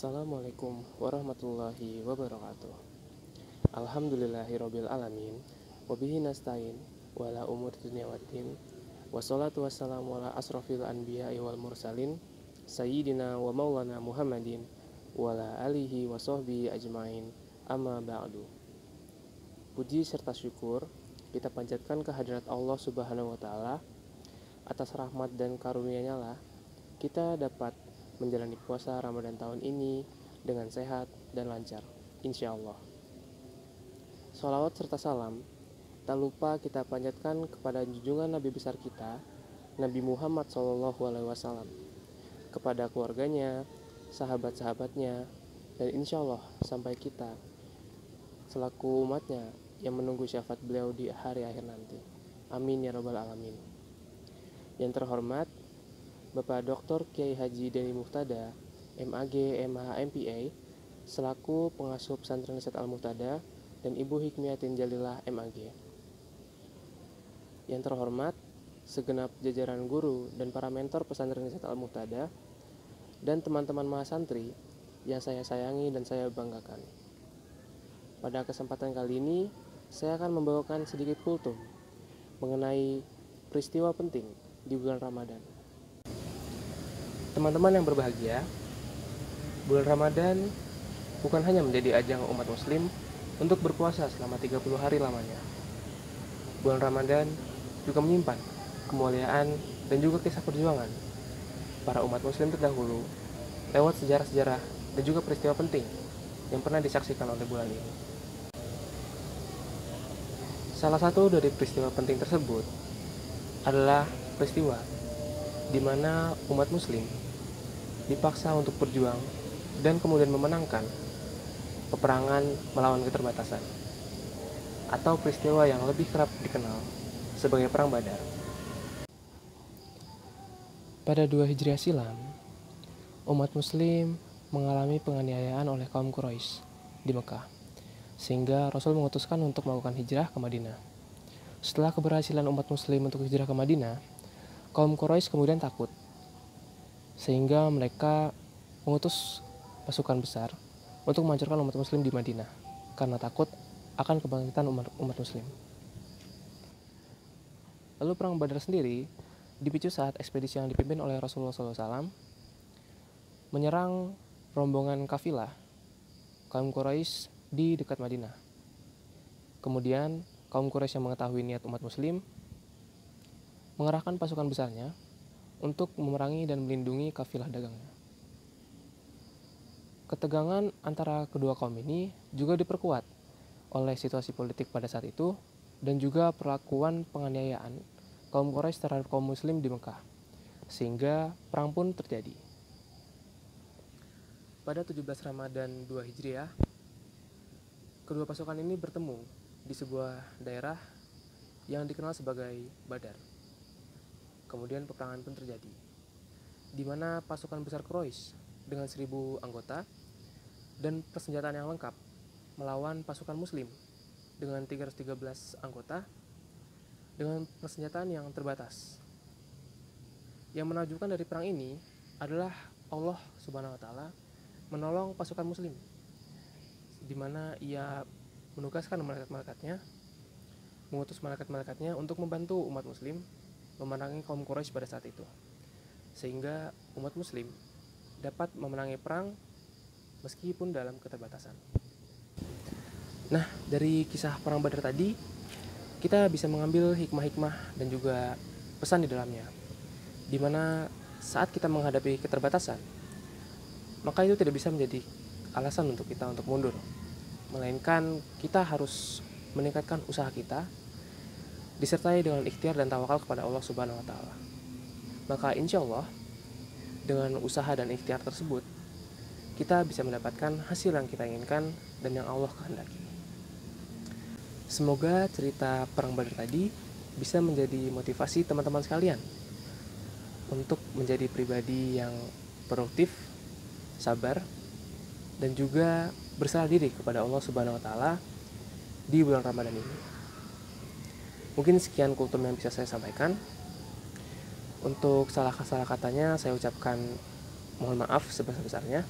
Assalamualaikum warahmatullahi wabarakatuh. Alhamdulillahirabbil alamin. Wabihi nasta'in wala umur dunya waddin. Wassalatu wassalamu ala asrofil anbiya'i wal mursalin sayyidina wa maulana Muhammadin wa ala alihi wa sahbihi ajmain. Amma ba'du. Puji serta syukur kita panjatkan kehadirat Allah Subhanahu wa taala. Atas rahmat dan karunia-Nya lah kita dapat menjalani puasa Ramadan tahun ini dengan sehat dan lancar, insya Allah. Sholawat serta salam tak lupa kita panjatkan kepada junjungan Nabi besar kita, Nabi Muhammad SAW, kepada keluarganya, sahabat-sahabatnya, dan insya Allah sampai kita selaku umatnya yang menunggu syafaat beliau di hari akhir nanti. Amin ya rabbal alamin. Yang terhormat Bapak Dr. Kiai Haji Deni Muhtada, MAG, MH, MPA, selaku pengasuh pesantren Riset Al-Muhtada, dan Ibu Hikmiyatin Jalilah, MAG. Yang terhormat segenap jajaran guru dan para mentor pesantren Riset Al-Muhtada, dan teman-teman mahasantri yang saya sayangi dan saya banggakan. Pada kesempatan kali ini, saya akan membawakan sedikit kultum mengenai peristiwa penting di bulan Ramadan. Teman-teman yang berbahagia, bulan Ramadan bukan hanya menjadi ajang umat muslim untuk berpuasa selama 30 hari lamanya. Bulan Ramadan juga menyimpan kemuliaan dan juga kisah perjuangan para umat muslim terdahulu lewat sejarah-sejarah dan juga peristiwa penting yang pernah disaksikan oleh bulan ini. Salah satu dari peristiwa penting tersebut adalah peristiwa di mana umat muslim dipaksa untuk berjuang dan kemudian memenangkan peperangan melawan keterbatasan, atau peristiwa yang lebih kerap dikenal sebagai Perang Badar. Pada 2 Hijriah silam, umat muslim mengalami penganiayaan oleh kaum Quraisy di Mekah, sehingga Rasul memutuskan untuk melakukan hijrah ke Madinah. Setelah keberhasilan umat muslim untuk hijrah ke Madinah, kaum Quraisy kemudian takut, sehingga mereka mengutus pasukan besar untuk menghancurkan umat muslim di Madinah karena takut akan kebangkitan umat muslim. Lalu Perang Badar sendiri dipicu saat ekspedisi yang dipimpin oleh Rasulullah SAW menyerang rombongan kafilah kaum Quraisy di dekat Madinah. Kemudian kaum Quraisy yang mengetahui niat umat muslim mengerahkan pasukan besarnya untuk memerangi dan melindungi kafilah dagangnya. Ketegangan antara kedua kaum ini juga diperkuat oleh situasi politik pada saat itu dan juga perlakuan penganiayaan kaum Quraisy terhadap kaum muslim di Mekah, sehingga perang pun terjadi. Pada 17 Ramadan 2 Hijriah, kedua pasukan ini bertemu di sebuah daerah yang dikenal sebagai Badar. Kemudian peperangan pun terjadi, di mana pasukan besar Quraisy dengan 1.000 anggota dan persenjataan yang lengkap melawan pasukan muslim dengan 313 anggota dengan persenjataan yang terbatas. Yang menakjubkan dari perang ini adalah Allah Subhanahu wa taala menolong pasukan muslim, di mana Ia menugaskan malaikat-malaikatnya, mengutus malaikat-malaikatnya untuk membantu umat muslim memenangi kaum Quraisy pada saat itu, sehingga umat muslim dapat memenangi perang meskipun dalam keterbatasan. Nah, dari kisah Perang Badar tadi kita bisa mengambil hikmah-hikmah dan juga pesan di dalamnya, di mana saat kita menghadapi keterbatasan, maka itu tidak bisa menjadi alasan untuk kita untuk mundur, melainkan kita harus meningkatkan usaha kita disertai dengan ikhtiar dan tawakal kepada Allah Subhanahu wa taala. Maka insya Allah dengan usaha dan ikhtiar tersebut kita bisa mendapatkan hasil yang kita inginkan dan yang Allah kehendaki. Semoga cerita Perang Badar tadi bisa menjadi motivasi teman-teman sekalian untuk menjadi pribadi yang produktif, sabar, dan juga berserah diri kepada Allah Subhanahu wa taala di bulan Ramadan ini. Mungkin sekian kultum yang bisa saya sampaikan. Untuk salah katanya saya ucapkan mohon maaf sebesar-besarnya.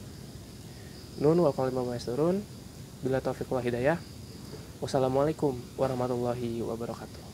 Nun wal qalam wa yasturun. Bila taufiq wal hidayah. Wassalamualaikum warahmatullahi wabarakatuh.